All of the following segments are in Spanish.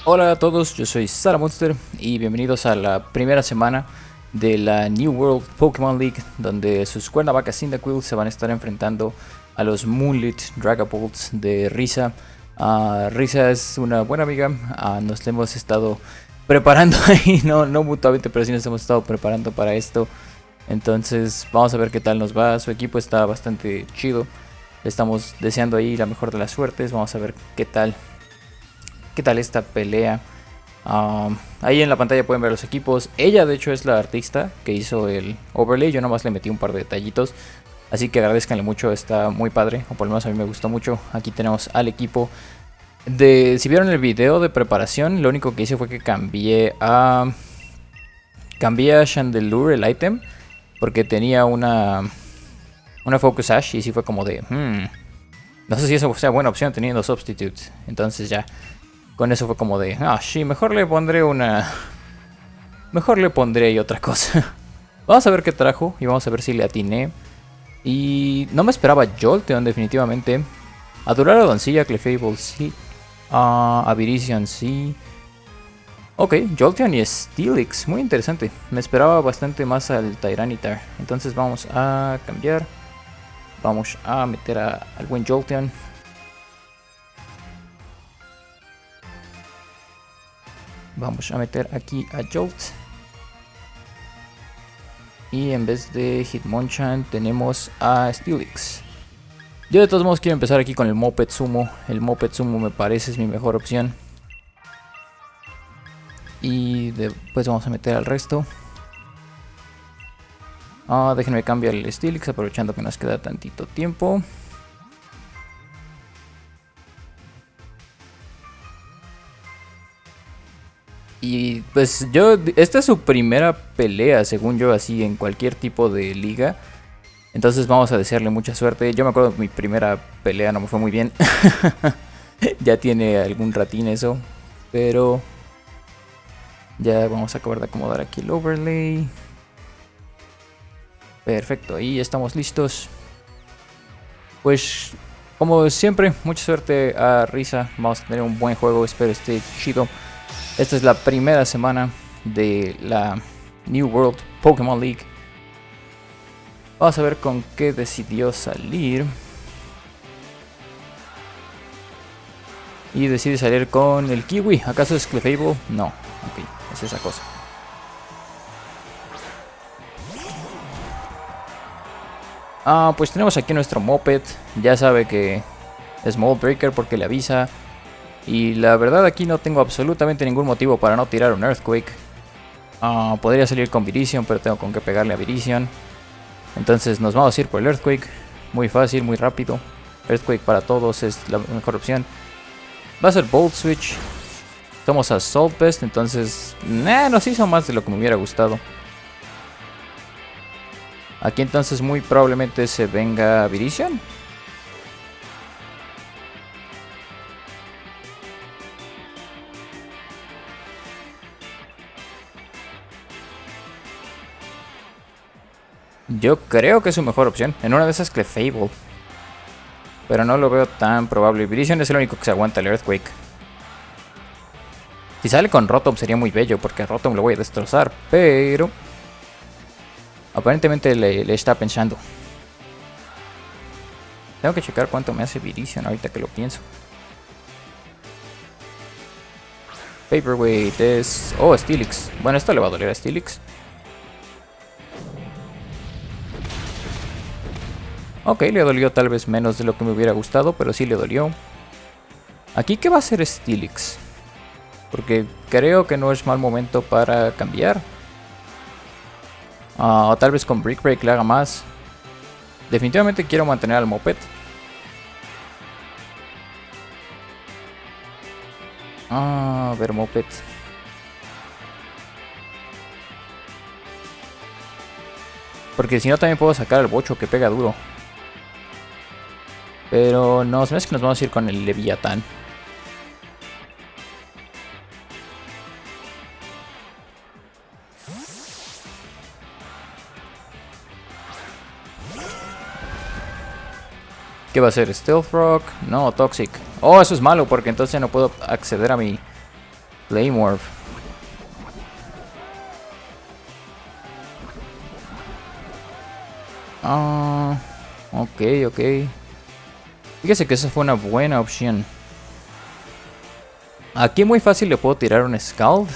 Hola a todos, yo soy Salamonster y bienvenidos a la primera semana de la New World Pokémon League, donde sus cuernavacas Cyndaquil se van a estar enfrentando a los Moonlit Dragapults de Risa. Risa es una buena amiga, nos hemos estado preparando ahí, no mutuamente, pero sí nos hemos estado preparando para esto. Entonces vamos a ver qué tal nos va, su equipo está bastante chido, le estamos deseando ahí la mejor de las suertes, vamos a ver qué tal esta pelea. Ahí en la pantalla pueden ver los equipos. Ella de hecho es la artista que hizo el overlay. Yo nomás le metí un par de detallitos. Así que agradezcanle mucho, está muy padre. O por lo menos a mí me gustó mucho. Aquí tenemos al equipo. Si vieron el video de preparación, lo único que hice fue que cambié a Chandelure, el item. Porque tenía una Focus Sash. Y sí fue como de... no sé si eso sea buena opción teniendo Substitute. Entonces ya... Con eso fue como de, sí, mejor le pondré ahí otra cosa. Vamos a ver qué trajo y vamos a ver si le atiné. Y no me esperaba Jolteon definitivamente. A Doncella, Clefable sí. A Virizion sí. Ok, Jolteon y Steelix, muy interesante. Me esperaba bastante más al Tyranitar. Entonces vamos a cambiar. Vamos a meter al buen Jolteon. Vamos a meter aquí a Jolt. Y en vez de Hitmonchan tenemos a Steelix. Yo de todos modos quiero empezar aquí con el Moped Sumo. El Moped Sumo me parece es mi mejor opción. Y después vamos a meter al resto. Déjenme cambiar el Steelix aprovechando que nos queda tantito tiempo. Y pues esta es su primera pelea, según yo, así en cualquier tipo de liga. Entonces vamos a desearle mucha suerte. Yo me acuerdo que mi primera pelea no me fue muy bien. Ya tiene algún ratín eso. Pero ya vamos a acabar de acomodar aquí el overlay. Perfecto, ahí estamos listos. Pues como siempre, mucha suerte a Risa. Vamos a tener un buen juego, espero esté chido. Esta es la primera semana de la New World Pokémon League. Vamos a ver con qué decidió salir. Y decide salir con el Kiwi. ¿Acaso es Clefable? No. Ok, es esa cosa. Pues tenemos aquí nuestro Moped. Ya sabe que es Mold Breaker porque le avisa. Y la verdad aquí no tengo absolutamente ningún motivo para no tirar un Earthquake. Podría salir con Virizion, pero tengo con qué pegarle a Virizion. Entonces nos vamos a ir por el Earthquake. Muy fácil, muy rápido. Earthquake para todos es la mejor opción. Va a ser Volt Switch. Somos Assault Vest, entonces nos hizo más de lo que me hubiera gustado. Aquí entonces muy probablemente se venga Virizion. Yo creo que es su mejor opción. En una de esas Clefable. Pero no lo veo tan probable. Virizion es el único que se aguanta el Earthquake. Si sale con Rotom sería muy bello, porque a Rotom lo voy a destrozar. Pero aparentemente le está pensando. Tengo que checar cuánto me hace Virizion ahorita que lo pienso. Paperweight es... Oh, Steelix. Bueno, esto le va a doler a Steelix. Ok, le dolió tal vez menos de lo que me hubiera gustado, pero sí le dolió. Aquí, ¿qué va a hacer Steelix? Porque creo que no es mal momento para cambiar. O tal vez con Brick Break le haga más. Definitivamente quiero mantener al Moped. A ver, Moped. Porque si no también puedo sacar al Bocho que pega duro. Pero no, se me hace que nos vamos a ir con el Leviatán. ¿Qué va a ser? ¿Stealth Rock? No, Toxic. Oh, eso es malo porque entonces ya no puedo acceder a mi Claymore. Ah, ok, ok. Fíjese que esa fue una buena opción. Aquí muy fácil le puedo tirar un Scald.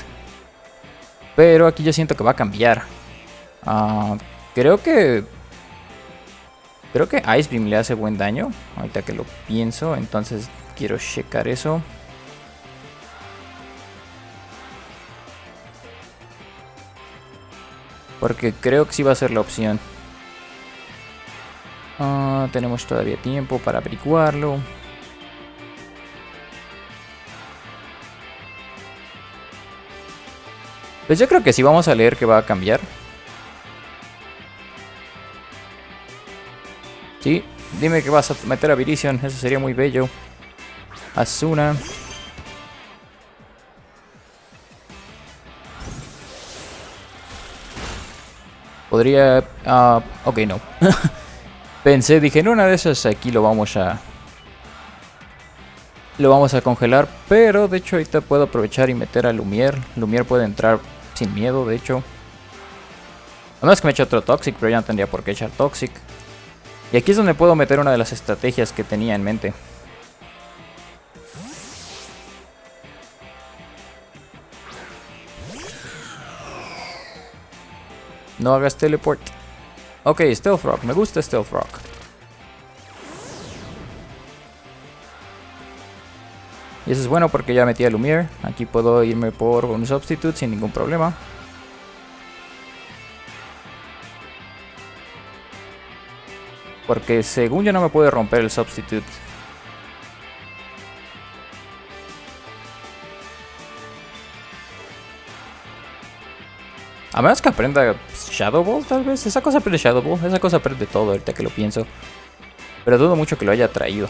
Pero aquí yo siento que va a cambiar. Creo que... Creo que Ice Beam le hace buen daño. Ahorita que lo pienso. Entonces quiero checar eso. Porque creo que sí va a ser la opción. Tenemos todavía tiempo para averiguarlo. Pues yo creo que sí vamos a leer que va a cambiar. Sí, dime que vas a meter a Virizion, eso sería muy bello. Asuna. Podría... ok, no. Pensé, dije, en una de esas aquí lo vamos a... Lo vamos a congelar, pero de hecho ahorita puedo aprovechar y meter a Lumiere. Lumiere puede entrar sin miedo, de hecho. A menos que me eche otro Toxic, pero ya no tendría por qué echar Toxic. Y aquí es donde puedo meter una de las estrategias que tenía en mente. No hagas teleport. Ok, Stealth Rock. Me gusta Stealth Rock. Y eso es bueno porque ya metí a Lumiere. Aquí puedo irme por un Substitute sin ningún problema. Porque según yo no me puede romper el Substitute. A menos que aprenda Shadow Ball, tal vez. Esa cosa aprende Shadow Ball. Esa cosa aprende todo ahorita que lo pienso. Pero dudo mucho que lo haya traído.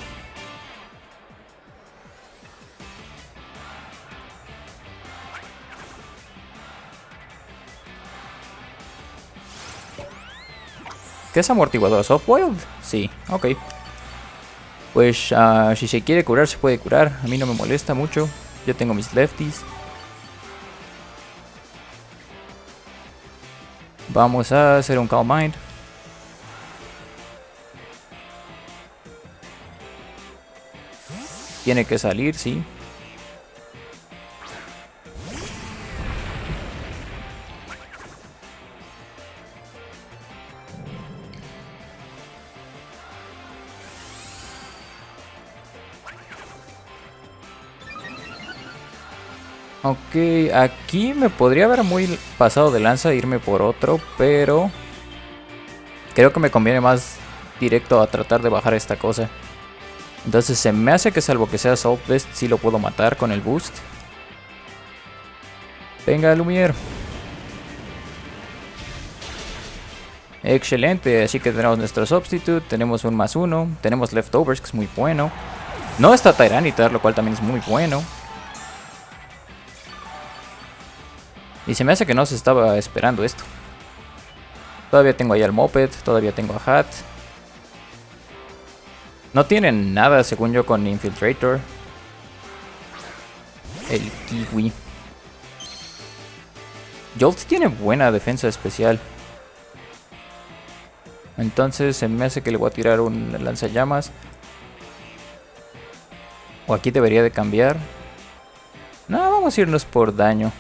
¿Qué es amortiguador? ¿Softboiled? Sí, ok. Pues si se quiere curar, se puede curar. A mí no me molesta mucho. Yo tengo mis lefties. Vamos a hacer un Calm Mind. Tiene que salir, sí. Ok, aquí me podría haber muy pasado de lanza e irme por otro, pero creo que me conviene más directo a tratar de bajar esta cosa. Entonces se me hace que salvo que sea Salt Vest, sí lo puedo matar con el boost. Venga, Lumiere. Excelente, así que tenemos nuestro Substitute, tenemos un +1, tenemos Leftovers, que es muy bueno. No está Tyranitar, lo cual también es muy bueno. Y se me hace que no se estaba esperando esto. Todavía tengo ahí al Moped, todavía tengo a Hat. No tienen nada, según yo, con Infiltrator. El Kiwi. Jolt tiene buena defensa especial. Entonces se me hace que le voy a tirar un lanzallamas. O aquí debería de cambiar. No, vamos a irnos por daño.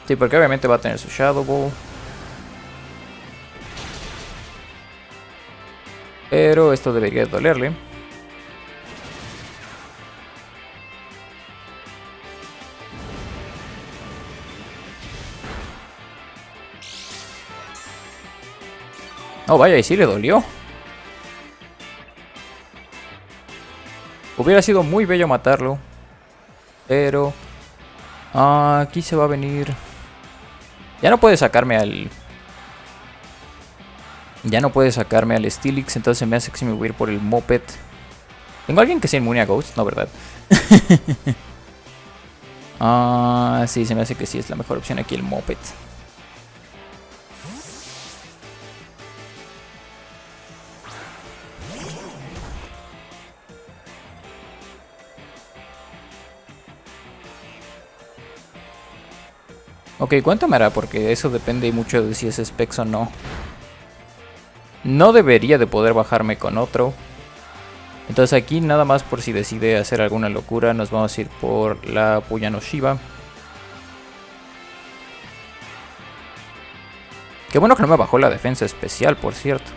Sí, porque obviamente va a tener su Shadow Ball. Pero esto debería dolerle. Oh, vaya, y sí le dolió. Hubiera sido muy bello matarlo. Pero... aquí se va a venir... Ya no puede sacarme al... Ya no puede sacarme al Steelix, entonces me hace que se me voy a ir por el Moped. ¿Tengo alguien que sea inmune a Ghost? No, ¿verdad? Sí, se me hace que sí es la mejor opción aquí el Moped. Ok, ¿cuánto me hará? Porque eso depende mucho de si es Specs o no. No debería de poder bajarme con otro. Entonces aquí nada más por si decide hacer alguna locura, nos vamos a ir por la Puya no Shiva. Qué bueno que no me bajó la defensa especial, por cierto.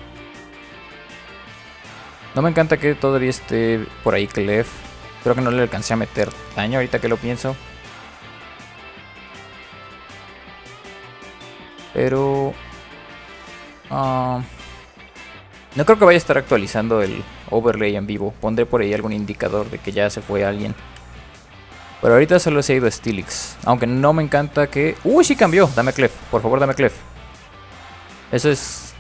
No me encanta que todavía esté por ahí Clef. Creo que no le alcancé a meter daño ahorita que lo pienso. Pero... no creo que vaya a estar actualizando el overlay en vivo. Pondré por ahí algún indicador de que ya se fue alguien. Pero ahorita solo se ha ido Steelix. Aunque no me encanta que... ¡Uy, sí cambió! Dame Clef, por favor, dame Clef. Eso es...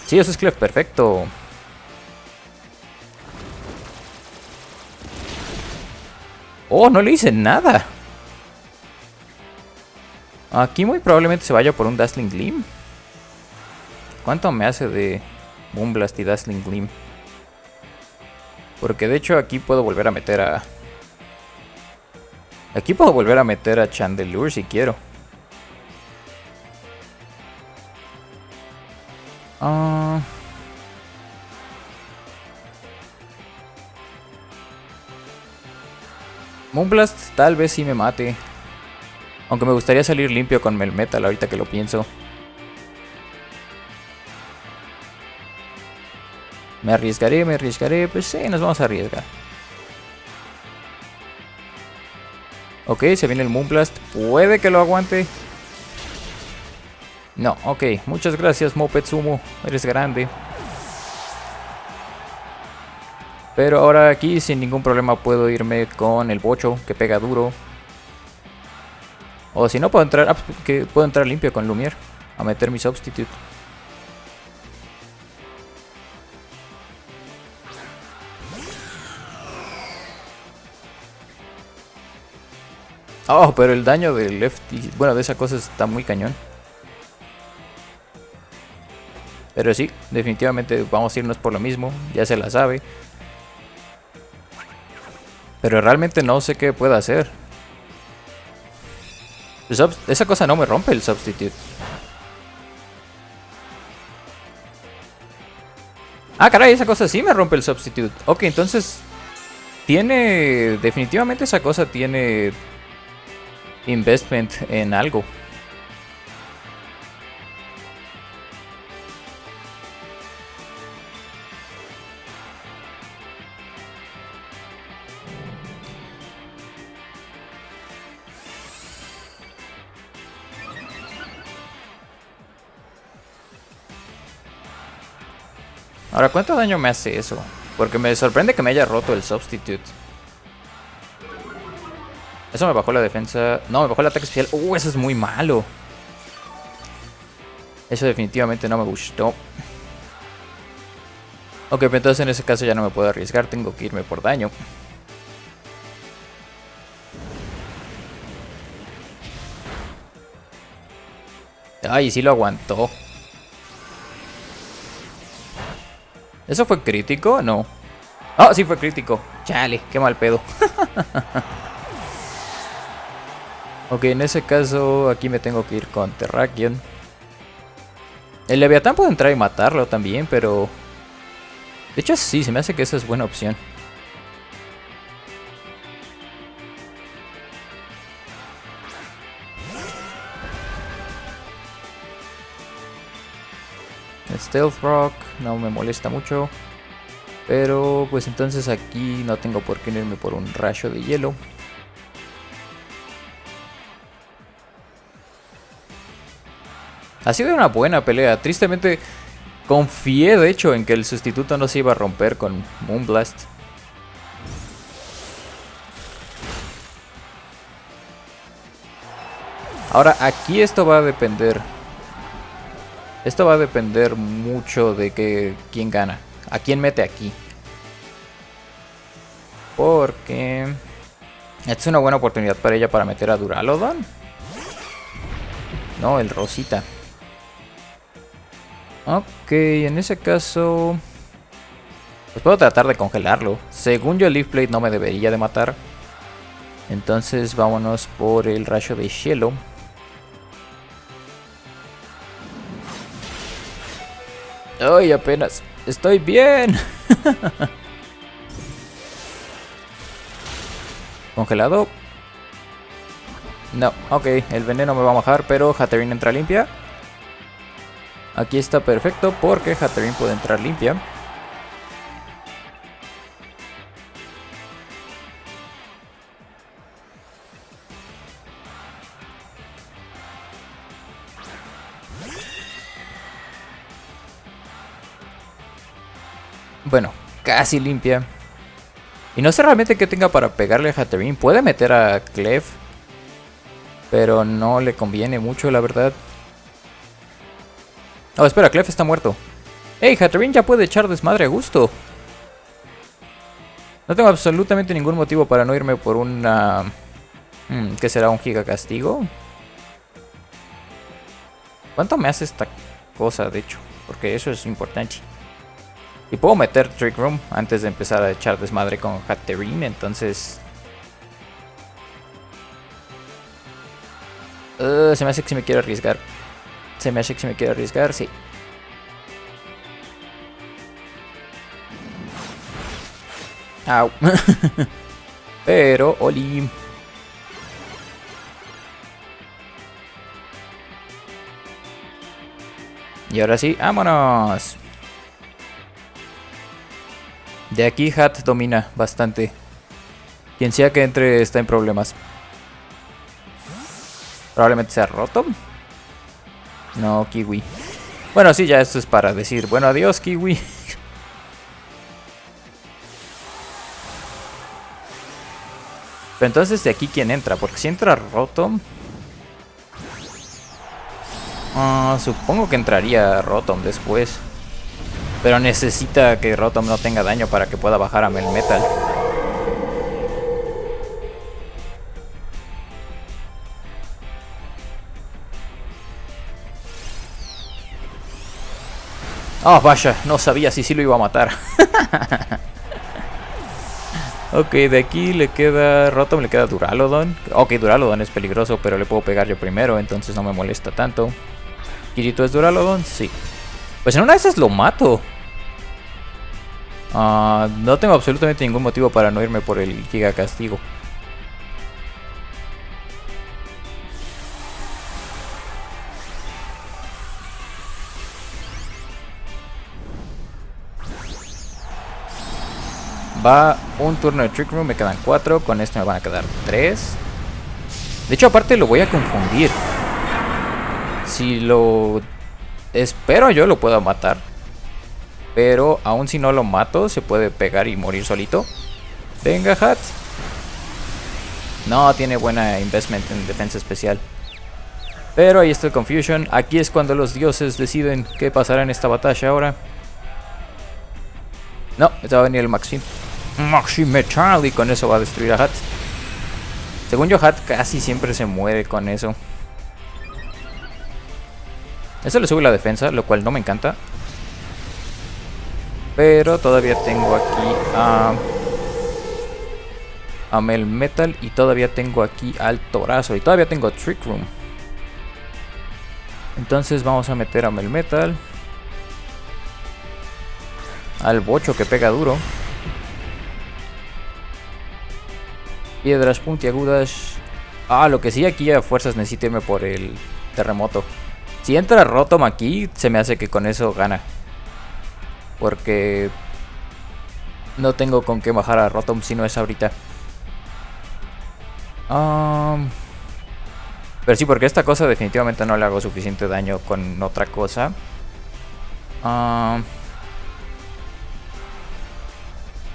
Sí, eso es Clef, perfecto. ¡Oh, no le hice nada! Aquí muy probablemente se vaya por un Dazzling Gleam. ¿Cuánto me hace de Moonblast y Dazzling Gleam? Porque de hecho aquí puedo volver a meter a... Aquí puedo volver a meter a Chandelure si quiero. Moonblast tal vez sí me mate. Aunque me gustaría salir limpio con Melmetal ahorita que lo pienso. Me arriesgaré. Pues sí, nos vamos a arriesgar. Ok, se viene el Moonblast. Puede que lo aguante. No, ok. Muchas gracias, Mopetsumo. Eres grande. Pero ahora aquí sin ningún problema puedo irme con el Bocho, que pega duro. O si no puedo entrar, que puedo entrar limpio con Lumiere a meter mi Substitute. Oh, pero el daño del Lefty, bueno, de esa cosa está muy cañón. Pero sí, definitivamente vamos a irnos por lo mismo, ya se la sabe. Pero realmente no sé qué pueda hacer. Esa cosa no me rompe el Substitute. Ah, caray, esa cosa sí me rompe el Substitute. Ok, entonces... Tiene... Definitivamente esa cosa tiene... Investment en algo. Ahora, ¿cuánto daño me hace eso? Porque me sorprende que me haya roto el Substitute. Eso me bajó la defensa... No, me bajó el ataque especial. Eso es muy malo. Eso definitivamente no me gustó. Ok, pero entonces en ese caso ya no me puedo arriesgar. Tengo que irme por daño. Ay, sí lo aguantó. ¿Eso fue crítico? No. Ah, sí fue crítico. Chale, qué mal pedo. Ok, en ese caso aquí me tengo que ir con Terrakion. El Leviatán puede entrar y matarlo también, pero... De hecho sí, se me hace que esa es buena opción. Stealth Rock no me molesta mucho. Pero pues entonces aquí no tengo por qué irme por un rayo de hielo. Ha sido una buena pelea. Tristemente confié de hecho en que el sustituto no se iba a romper con Moonblast. Ahora aquí esto va a depender. Esto va a depender mucho de quién gana. ¿A quién mete aquí? Porque... esta es una buena oportunidad para ella para meter a Duraludon. No, el Rosita. Ok, en ese caso... pues puedo tratar de congelarlo. Según yo el Leaf Blade no me debería de matar. Entonces vámonos por el rayo de hielo. Ay, apenas. Estoy bien. Congelado. No, ok, el veneno me va a bajar, pero Hatterene entra limpia. Aquí está perfecto porque Hatterene puede entrar limpia. Bueno, casi limpia. Y no sé realmente qué tenga para pegarle a Hatterene. Puede meter a Clef, pero no le conviene mucho, la verdad. Oh, espera, Clef está muerto. ¡Ey! Hatterene ya puede echar desmadre a gusto. No tengo absolutamente ningún motivo para no irme por una... ¿qué será? ¿Un giga castigo? ¿Cuánto me hace esta cosa, de hecho? Porque eso es importante. Y puedo meter Trick Room antes de empezar a echar desmadre con Hatterene, entonces... se me hace que si me quiero arriesgar. Se me hace que si me quiero arriesgar, sí. Au. Pero, Oli. Y ahora sí, vámonos. De aquí Hat domina bastante. Quien sea que entre está en problemas. Probablemente sea Rotom. No, Kiwi. Bueno, sí, ya esto es para decir, bueno, adiós, Kiwi. Pero entonces, ¿de aquí quién entra? Porque si entra Rotom... supongo que entraría Rotom después. Pero necesita que Rotom no tenga daño para que pueda bajar a Melmetal. Oh, vaya, no sabía si sí lo iba a matar. Ok, de aquí le queda Rotom, le queda Duraludon. Ok, Duraludon es peligroso, pero le puedo pegar yo primero, entonces no me molesta tanto. ¿Kirito es Duraludon? Sí. Pues en una de esas lo mato. No tengo absolutamente ningún motivo para no irme por el Giga Castigo. Va un turno de Trick Room, me quedan 4. Con esto me van a quedar 3. De hecho, aparte lo voy a confundir. Si lo espero, yo lo puedo matar. Pero aún si no lo mato, se puede pegar y morir solito. Venga, Hat. No, tiene buena investment en defensa especial. Pero ahí está el Confusion. Aquí es cuando los dioses deciden qué pasará en esta batalla ahora. No, ya va a venir el Maximetal y con eso va a destruir a Hat. Según yo, Hat casi siempre se muere con eso. Eso le sube la defensa, lo cual no me encanta. Pero todavía tengo aquí a Melmetal y todavía tengo aquí al Torazo y todavía tengo Trick Room. Entonces vamos a meter a Melmetal. Al Bocho que pega duro. Piedras puntiagudas. Lo que sí, aquí a fuerzas necesito irme por el terremoto. Si entra Rotom aquí, se me hace que con eso gana. Porque no tengo con qué bajar a Rotom si no es ahorita. Pero sí, porque esta cosa definitivamente no le hago suficiente daño con otra cosa.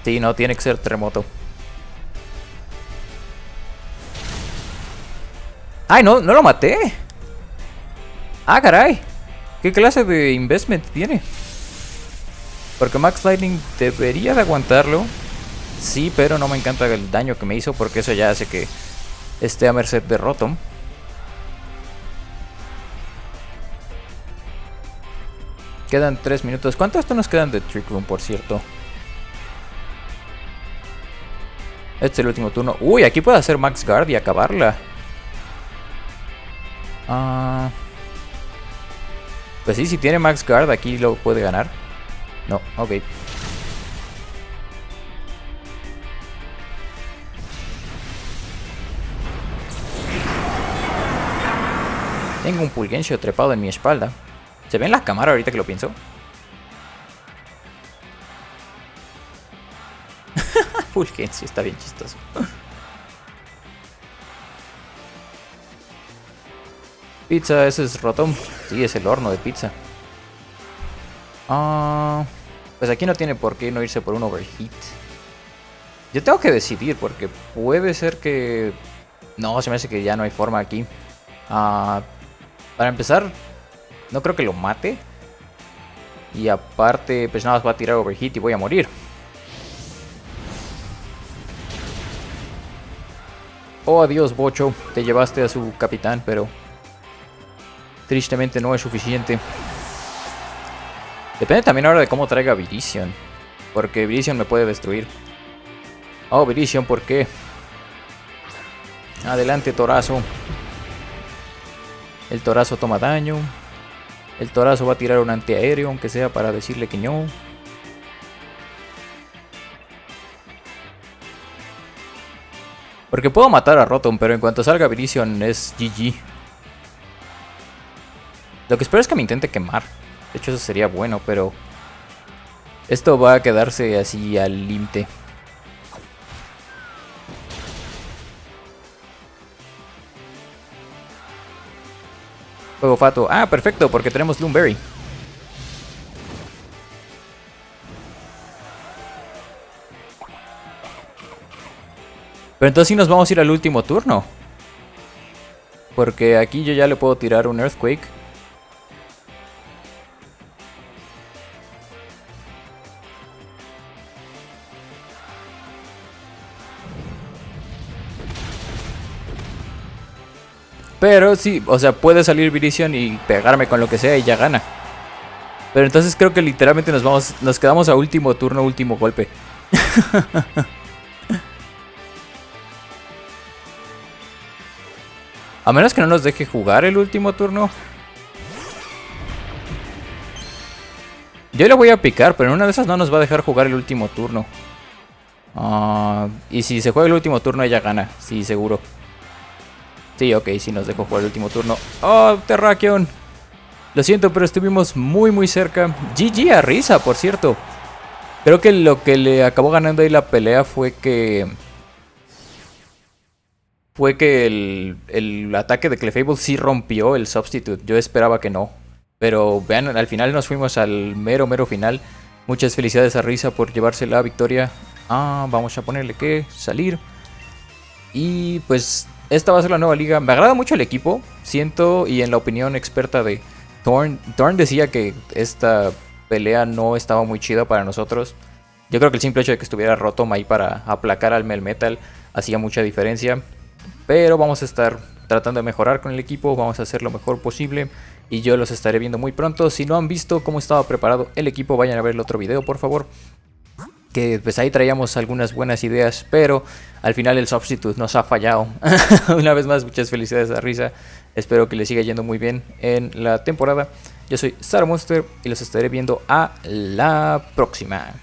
Sí, no, tiene que ser terremoto. ¡Ay, no! ¡No lo maté! ¡Ah, caray! ¿Qué clase de investment tiene? Porque Max Lightning debería de aguantarlo. Sí, pero no me encanta el daño que me hizo, porque eso ya hace que esté a merced de Rotom. Quedan 3 minutos. ¿Cuántos turnos quedan de Trick Room, por cierto? Este es el último turno. Uy, aquí puedo hacer Max Guard y acabarla. Pues sí, si tiene Max Guard aquí lo puede ganar. No, ok. Tengo un Pulgencio trepado en mi espalda. ¿Se ve en la cámara ahorita que lo pienso? Pulgencio, está bien chistoso. Pizza, ese es Rotom. Sí, es el horno de pizza. Pues aquí no tiene por qué no irse por un Overheat. Yo tengo que decidir porque puede ser que... No, se me hace que ya no hay forma aquí. Para empezar, no creo que lo mate. Y aparte, pues nada más va a tirar Overheat y voy a morir. Oh, adiós, Bocho. Te llevaste a su capitán, pero... tristemente no es suficiente. Depende también ahora de cómo traiga Virizion. Porque Virizion me puede destruir. Oh, Virizion, ¿por qué? Adelante, Torazo. El Torazo toma daño. El Torazo va a tirar un antiaéreo, aunque sea para decirle que no. Porque puedo matar a Rotom, pero en cuanto salga Virizion es GG. Lo que espero es que me intente quemar. De hecho, eso sería bueno, pero... esto va a quedarse así al límite. Fuego Fato. Ah, perfecto, porque tenemos Loomberry. Pero entonces sí nos vamos a ir al último turno. Porque aquí yo ya le puedo tirar un Earthquake. Pero sí, o sea, puede salir Virizion y pegarme con lo que sea y ya gana. Pero entonces creo que literalmente nos quedamos a último turno, último golpe. A menos que no nos deje jugar el último turno. Yo le voy a picar, pero en una de esas no nos va a dejar jugar el último turno. Y si se juega el último turno ella gana, sí, seguro. Sí, ok, sí nos dejó jugar el último turno. ¡Oh, Terrakion! Lo siento, pero estuvimos muy cerca. GG a Risa, por cierto. Creo que lo que le acabó ganando ahí la pelea fue que... el ataque de Clefable sí rompió el Substitute. Yo esperaba que no. Pero vean, al final nos fuimos al mero final. Muchas felicidades a Risa por llevarse la victoria. Vamos a ponerle que salir. Y pues esta va a ser la nueva liga. Me agrada mucho el equipo, siento, y en la opinión experta de Thorn decía que esta pelea no estaba muy chida para nosotros. Yo creo que el simple hecho de que estuviera Rotom ahí para aplacar al Melmetal hacía mucha diferencia. Pero vamos a estar tratando de mejorar con el equipo, vamos a hacer lo mejor posible. Y yo los estaré viendo muy pronto. Si no han visto cómo estaba preparado el equipo, vayan a ver el otro video, por favor. Que pues ahí traíamos algunas buenas ideas, pero al final el Substitute nos ha fallado. Una vez más, muchas felicidades a Risa. Espero que le siga yendo muy bien en la temporada. Yo soy Sara Monster y los estaré viendo a la próxima.